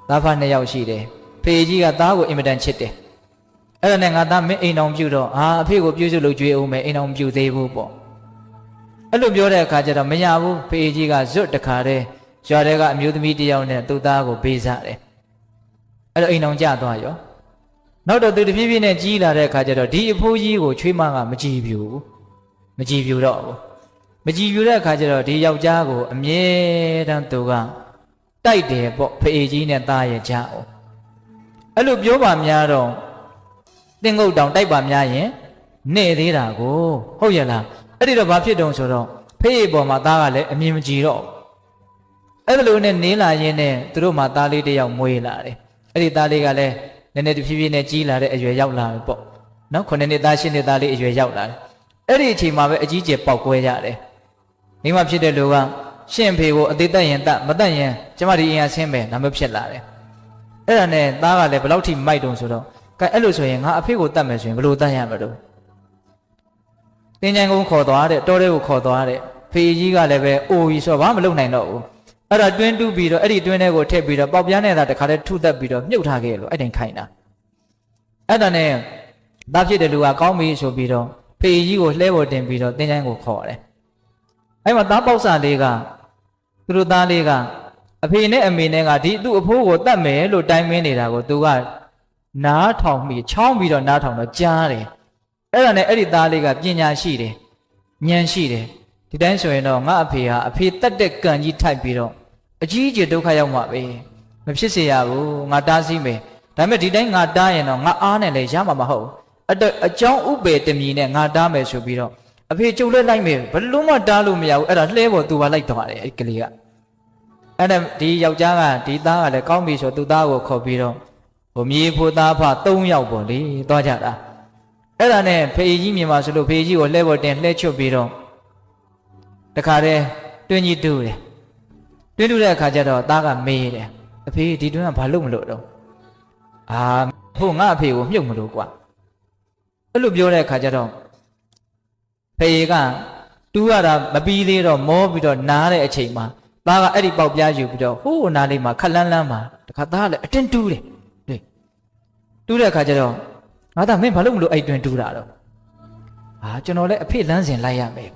သားဖနှစ်ယောက်ရှိတယ်ဖေကြီးကသားကိုအင်မတန်ချစ်တယ်အဲ့ဒါနဲ့ငါသားမင်းအိမ်အောင်ပြုတော့အဖေကိုပြုစုလို့ကြွေးအောင်မယ်အိမ်အောင်ပြုသေးဘူးပေါ့အဲ့လိုပြောတဲ့အခါကျတော့မရဘူးဖေကြီးကဇွတ်တခါတည်းရွာထဲကအမျိုးသမီးတယောက်နဲ့သူ့သားကိုပေးစားတယ်အဲ့တော့အိမ်အောင်ကြသွားရောနောက်တော့သူတဖြည်းဖြည်းနဲ့ကြီးလာတဲ့အခါကျတော့ဒီအဖိုးကြီးကိုချွေးမကမကြည်ပြူမကြည်ပြူတော့ဘူးမကြည်ပြူတဲ့အခါကျတော့ဒီယောက်ျားကိုအမြဲတမ်းသူကတိုက်တယ်ပေါ့ဖေကြီးနဲ့သားရဲ့ကြားအောင်အဲ့လိုပြောပါများတော့တင်ငုတ်တောင်တိုက်ပါများရင်နေသေးတာကိုဟုတ်ရဲ့လားအဲ့ဒီတော့ဘာဖြစ်တုံဆိုတော့ဖေးပေါ်မှာသားကလည်းအမြင်မကြည်တော့အဲ့လိုနဲ့နေလာရင်းနဲ့သူတို့မှသားလေးတစ်ယောက်မွေးလာတယ်အဲ့ဒီသားလေးကလည်းနည်းနည်းတဖြည်းဖြည်းနဲ့ကြီးလာတဲ့အရွယ်ရောက်လာပြီပေါ့နော်9နှစ်သား10နှစ်သားလေးအရွယ်ရောက်လာတယ်အဲ့ဒီအချိန်မှာပဲအကြီးကျယ်ပေါက်ကွဲရတယ်မိမဖြစ်တဲ့လူကရှင့်ဖေကိုအသေးတက်ရင်တတ်မတတ်ရင်ကျမဒီအင်အားဆင်းမယ်ဒါမှဖြစ်လာတယ်အဲ့ဒါနဲ့သားကလည်းဘယ်လောက်ထိမိုက်တုံဆိုတော့ကဲအဲ့လိုဆိုရင်ငါအဖေကိုတတ်မယ်ဆိုရင်ဘယ်လိုတတ်ရမလို့တင်းချန်ကုန်းခေါ်သွားတဲ့တောထဲကိုခေါ်သွားတဲ့ဖေကြီးကလည်းပဲအိုကြီးဆိုတော့ဘာမှမလုပ်နိုင်တော့ဘူးအဲ့ဒါတွင်းတူးပြီးတော့အဲ့ဒီတွင်းထဲကိုထည့်ပြီးတော့ပေါက်ပြားနဲ့သာတခါတည်းထုသက်ပြီးတော့မြုပ်ထားခဲ့လို့အဲ့တိုင်ခိုင်းတာအဲ့ဒါနဲ့သားဖြစ်တဲ့လူကကောင်းပြီဆိုပြီးတော့ဖေကြီးကိုလှဲပေါ်တင်ပြီးတော့တင်းချန်ကိုခေါ်တယ်အဲ့မှာသားပေါက်စာလေးကသူတို့သားလေးကအဖေနဲ့အမေနဲ့ကဒီသူ့အဖိုးကိုတတ်မယ်လို့တိုင်မင်းနေတာကိုသူကနားထောင်ပြီးချောင်းပြီးတော့နားထောင်တော့ကြားတယ်အဲ့ဒါနဲ့အဲ့ဒီသားလေးကပညာရှိတယ်ဉာဏ်ရှိတယ်ဒီတိုင်းဆိုရင်တော့ငါအဖေဟာအဖေတတ်တဲ့ကံကြီးထိုက်ပြီးတော့အကြီးအကျယ်ဒုက္ခရောက်မှာပဲမဖြစ်စေရဘူးငါတားဆီးမယ်ဒါပေမဲ့ဒီတိုင်းငါတားရင်တော့ငါအားနဲ့လည်းရမှာမဟုတ်အကြောင်းဥပေတမီနဲ့ငါတားမယ်ဆိုပြီးတော့အဖေကျုပ်လည်းလိုက်မယ်ဘလို့မှတားလို့မရဘူးအဲ့ဒါလှဲပေါ်သူပါလိုက်သွားတယ်အဲ့ကလေးကအဲ့ဒါဒီယောက်ျားကဒီသားကလည်းကောင်းပြီဆိုသူ့သားကိုခေါ်ပြီးတော့ဟိုမြေဖို့သားဖ3ယောက်ပေါ့လေသွားကြတာအဲ့ဒါနဲ့ဖေကြီးမြင်ပါဆိုလို့ဖေကြီးကိုလှဲပေါ်တင်လှဲချွတ်ပြီးတော့တခါတည်းတွင်းကြီးတူးတယ်တွင်းတူးတဲ့အခါကျတော့သားကမေးတယ်အဖေဒီတွင်းကဘာလို့မလို့တော့ဖို့ငါအဖေကိုမြုပ်မလို့ကွာအဲ့လိုပြောတဲ့အခါကျတော့ဖေကတူးရတာမပြီးသေးတော့မောပြီးတော့နားတဲ့အချိန်မှာသားကအဲ့ဒီပေါက်ပြားယူပြီးတော့ဟိုးနားလေးမှာခက်လန်းလန်းမှာတခါသားကလည်းအတင်းတူးတယ်တူးတဲ့အခါကျတော့ငါသားမင်းဘာလို့မလို့အဲ့တွင်တူးတာတော့ကျွန်တော်လည်းအဖေလမ်းစဉ်လိုက်ရမယ်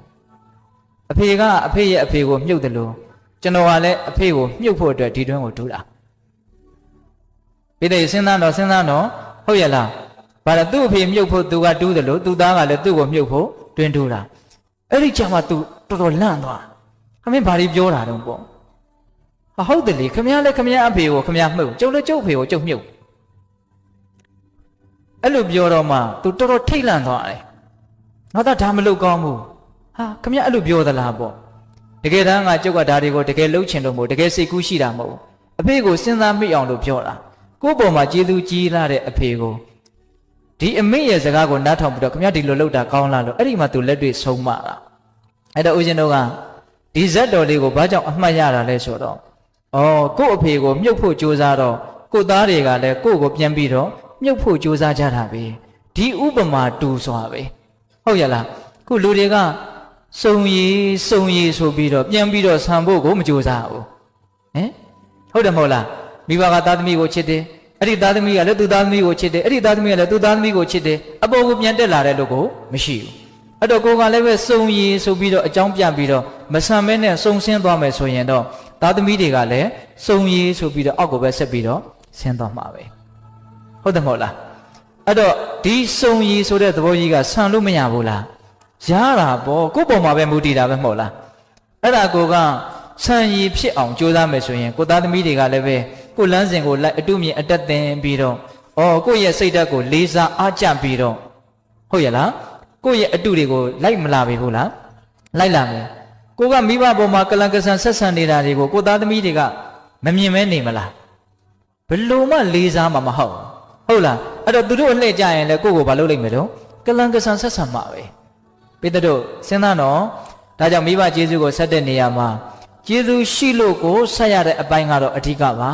အဖေကအဖေရဲ့အဖေကိုမြုပ်တယ်လို့ကျွန်တော်ကလည်းအဖေကိုမြုပ်ဖို့အတွက်ဒီတွင်ကိုတူးတာပြည်တဲ့စဉ်းစားတော့ဟုတ်ရဲ့လားဘာလဲသူ့အဖေမြုပ်ဖို့သူကတူးတယ်လို့သူသားကလည်းသူ့ကိုမြုပ်ဖို့တွင်တူးတာအဲ့ဒီချိန်မှာ तू တော်တော်လန့်သွားခမင်းဘာလို့ပြောတာတော့ပေါ့ဟုတ်တယ်လေခမရလည်းခမရအဖေကိုခမရမှုတ်ကျုပ်လည်းကျုပ်ဖေကိုကျုပ်မြုပ်အဲ့လိုပြောတော့မှ तू တော်တော်ထိတ်လန့်သွားတယ်ငါသားဒါမလုပ်ကောင်းဘူးခမရအဲ့လိုပြောသလားပေါ့တကယ်တမ်းကကျုပ်ကဒါတွေကိုတကယ်လှုပ်ချင်လို့မဟုတ်တကယ်စိတ်ကူးရှိတာမဟုတ်အဖေကိုစဉ်းစားမိအောင်လို့ပြောတာကိုယ့်ပေါ်မှာကျေးဇူးကြီးလာတဲ့အဖေကိုဒီအမေရဲ့စကားကိုနားထောင်ပြီးတော့ခမရဒီလိုလုပ်တာကောင်းလားလို့အဲ့ဒီမှာ तू လက်တွေ့ဆုံးမတာအဲ့တော့ဦးဇင်းတို့ကဒီဇက်တော်လေးကိုဘာကြောင့်အမှတ်ရတာလဲဆိုတော့ကိုယ့်အဖေကိုမြုပ်ဖို့ကြိုးစားတော့ကိုယ့်သားတွေကလည်းကိုယ့်ကိုပြန်ပြီးတော့မြုပ်ဖို့ကြိုးစားကြတာပဲဒီဥပမာတူစွာပဲဟုတ်ရလားခုလူတွေကစုံရည်ဆိုပြီးတော့ပြန်ပြီးတော့ဆံဖို့ကိုမကြိုးစားဘူးဟုတ်တယ်မဟုတ်လားမိဘကသားသမီးကိုချစ်တယ်အဲ့ဒီသားသမီးကလည်းသူ့သားသမီးကိုချစ်တယ်အဲ့ဒီသားသမီးကလည်းသူ့သားသမီးကိုချစ်တယ်အပေါ်ကိုပြန်တက်လာတဲ့လို့ကိုမရှိဘူးအဲ့တော့ကိုကလည်းပဲစုံရည်ဆိုပြီးတော့အကြောင်းပြပြီးတော့မဆံမဲနဲ့စုံဆင်းသွားမယ်ဆိုရင်တော့သားသမီးတွေကလည်းစုံရည်ဆိုပြီးတော့အောက်ကိုပဲဆက်ပြီးတော့ဆင်းသွားမှာပဲဟုတ်တယ်မဟုတ်လားအဲ့တော့ဒီစုံရည်ဆိုတဲ့သဘောကြီးကဆံလို့မရဘူးလားရတာပေါ့ကိုယ့်ပေါ်မှာပဲမူတည်တာပဲမဟုတ်လားအဲ့ဒါကိုကဆံရည်ဖြစ်အောင်ကြိုးစားမယ်ဆိုရင်ကိုသားသမီးတွေကလည်းပဲကိုလမ်းစဉ်ကိုလိုက်အတုမြင်အတက်သင်ပြီးတော့ကိုယ့်ရဲ့စိတ်ဓာတ်ကိုလေးစားအားကျပြီးတော့ဟုတ်ရဲ့လားကိုယ့်ရဲ့အတုတွေကိုလိုက်မလာပြီဘူးလားလိုက်လာမယ်ကိုကမိဘပေါ်မှာကလန်ကဆန်ဆက်ဆံနေတာတွေကိုကိုသားသမီးတွေကမမြင်မဲနေမလားဘလို့မှလေးစားမှာမဟုတ်ဟုတ်လားအဲ့တော့သူတို့အလှည့်ကြရင်လည်းကိုကိုဘာလုပ်လိုက်မယ်တော့ကလန်ကဆန်ဆက်ဆံမှာပဲပိတ္တတို့စဉ်းစားတော့ဒါကြောင့်မိဘကျေးဇူးကိုဆက်တဲ့နေရာမှာကျေးဇူးရှိလို့ကိုဆက်ရတဲ့အပိုင်းကတော့အဓိကပါ